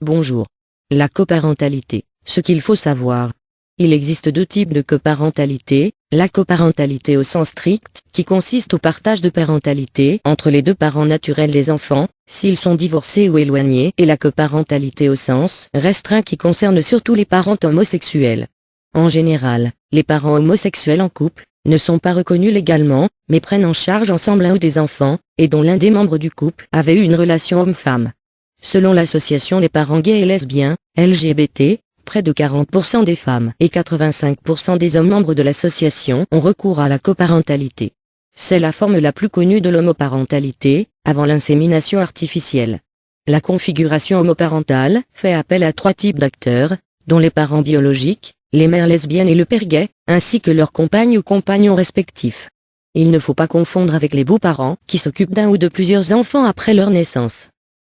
Bonjour. La coparentalité, ce qu'il faut savoir. Il existe deux types de coparentalité, la coparentalité au sens strict, qui consiste au partage de parentalité entre les deux parents naturels des enfants, s'ils sont divorcés ou éloignés, et la coparentalité au sens restreint qui concerne surtout les parents homosexuels. En général, les parents homosexuels en couple ne sont pas reconnus légalement, mais prennent en charge ensemble un ou des enfants, et dont l'un des membres du couple avait eu une relation homme-femme. Selon l'association des parents gays et lesbiens, LGBT, près de 40% des femmes et 85% des hommes membres de l'association ont recours à la coparentalité. C'est la forme la plus connue de l'homoparentalité, avant l'insémination artificielle. La configuration homoparentale fait appel à trois types d'acteurs, dont les parents biologiques, les mères lesbiennes et le père gay, ainsi que leurs compagnes ou compagnons respectifs. Il ne faut pas confondre avec les beaux-parents qui s'occupent d'un ou de plusieurs enfants après leur naissance.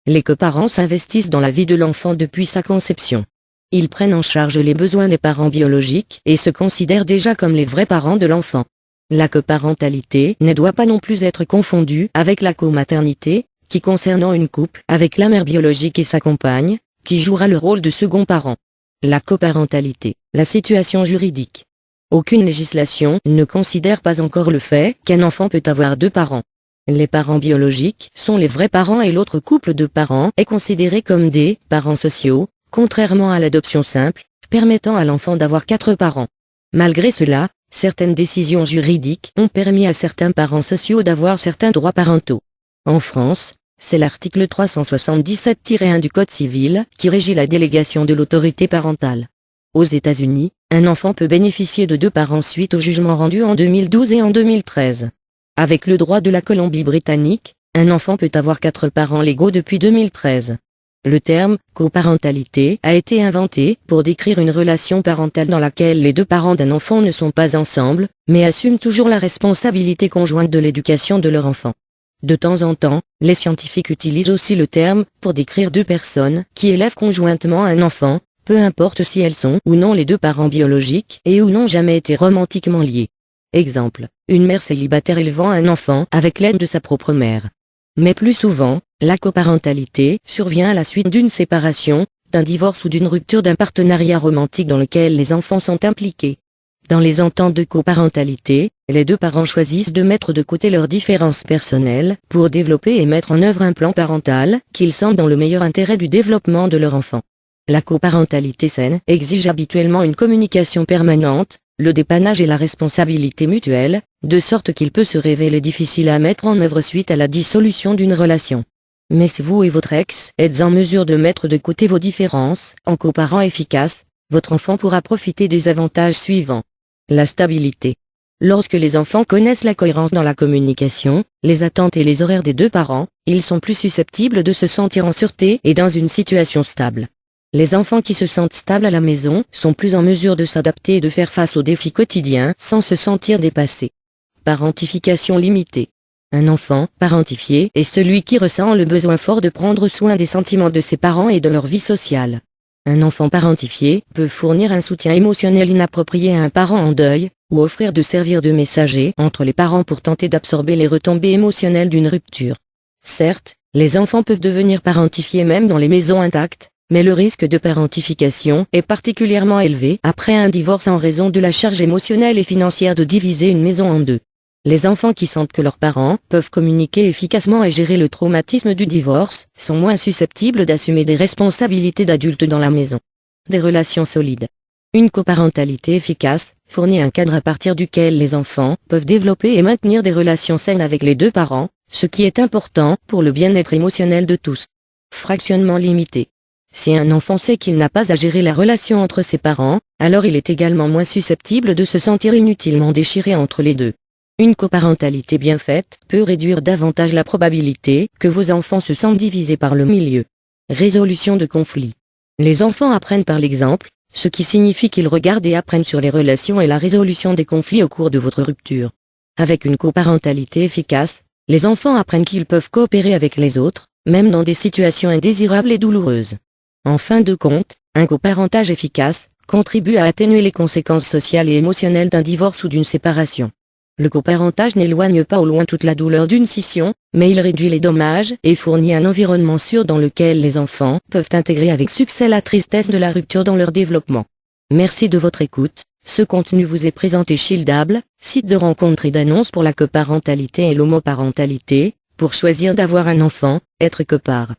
Les coparents s'investissent dans la vie de l'enfant depuis sa conception. Ils prennent en charge les besoins des parents biologiques et se considèrent déjà comme les vrais parents de l'enfant. La coparentalité ne doit pas non plus être confondue avec la comaternité, qui concernant une couple avec la mère biologique et sa compagne, qui jouera le rôle de second parent. La coparentalité, la situation juridique. Aucune législation ne considère pas encore le fait qu'un enfant peut avoir deux parents. Les parents biologiques sont les vrais parents et l'autre couple de parents est considéré comme des parents sociaux, contrairement à l'adoption simple, permettant à l'enfant d'avoir 4 parents. Malgré cela, certaines décisions juridiques ont permis à certains parents sociaux d'avoir certains droits parentaux. En France, c'est l'article 377-1 du Code civil qui régit la délégation de l'autorité parentale. Aux États-Unis, un enfant peut bénéficier de 2 parents suite au jugement rendu en 2012 et en 2013. Avec le droit de la Colombie-Britannique, un enfant peut avoir 4 parents légaux depuis 2013. Le terme « coparentalité » a été inventé pour décrire une relation parentale dans laquelle les deux parents d'un enfant ne sont pas ensemble, mais assument toujours la responsabilité conjointe de l'éducation de leur enfant. De temps en temps, les scientifiques utilisent aussi le terme pour décrire 2 personnes qui élèvent conjointement un enfant, peu importe si elles sont ou non les 2 parents biologiques et ou n'ont jamais été romantiquement liées. Exemple, une mère célibataire élevant un enfant avec l'aide de sa propre mère. Mais plus souvent, la coparentalité survient à la suite d'une séparation, d'un divorce ou d'une rupture d'un partenariat romantique dans lequel les enfants sont impliqués. Dans les ententes de coparentalité, les 2 parents choisissent de mettre de côté leurs différences personnelles pour développer et mettre en œuvre un plan parental qu'ils sentent dans le meilleur intérêt du développement de leur enfant. La coparentalité saine exige habituellement une communication permanente, le dépannage et la responsabilité mutuelle, de sorte qu'il peut se révéler difficile à mettre en œuvre suite à la dissolution d'une relation. Mais si vous et votre ex êtes en mesure de mettre de côté vos différences, en coparent efficace, votre enfant pourra profiter des avantages suivants. La stabilité. Lorsque les enfants connaissent la cohérence dans la communication, les attentes et les horaires des 2 parents, ils sont plus susceptibles de se sentir en sûreté et dans une situation stable. Les enfants qui se sentent stables à la maison sont plus en mesure de s'adapter et de faire face aux défis quotidiens sans se sentir dépassés. Parentification limitée. Un enfant parentifié est celui qui ressent le besoin fort de prendre soin des sentiments de ses parents et de leur vie sociale. Un enfant parentifié peut fournir un soutien émotionnel inapproprié à un parent en deuil, ou offrir de servir de messager entre les parents pour tenter d'absorber les retombées émotionnelles d'une rupture. Certes, les enfants peuvent devenir parentifiés même dans les maisons intactes, mais le risque de parentification est particulièrement élevé après un divorce en raison de la charge émotionnelle et financière de diviser une maison en 2. Les enfants qui sentent que leurs parents peuvent communiquer efficacement et gérer le traumatisme du divorce sont moins susceptibles d'assumer des responsabilités d'adultes dans la maison. Des relations solides. Une coparentalité efficace fournit un cadre à partir duquel les enfants peuvent développer et maintenir des relations saines avec les 2 parents, ce qui est important pour le bien-être émotionnel de tous. Fractionnement limité. Si un enfant sait qu'il n'a pas à gérer la relation entre ses parents, alors il est également moins susceptible de se sentir inutilement déchiré entre les 2. Une coparentalité bien faite peut réduire davantage la probabilité que vos enfants se sentent divisés par le milieu. Résolution de conflits. Les enfants apprennent par l'exemple, ce qui signifie qu'ils regardent et apprennent sur les relations et la résolution des conflits au cours de votre rupture. Avec une coparentalité efficace, les enfants apprennent qu'ils peuvent coopérer avec les autres, même dans des situations indésirables et douloureuses. En fin de compte, un coparentage efficace contribue à atténuer les conséquences sociales et émotionnelles d'un divorce ou d'une séparation. Le coparentage n'éloigne pas au loin toute la douleur d'une scission, mais il réduit les dommages et fournit un environnement sûr dans lequel les enfants peuvent intégrer avec succès la tristesse de la rupture dans leur développement. Merci de votre écoute. Ce contenu vous est présenté Shieldable, site de rencontre et d'annonce pour la coparentalité et l'homoparentalité. Pour choisir d'avoir un enfant, être copar.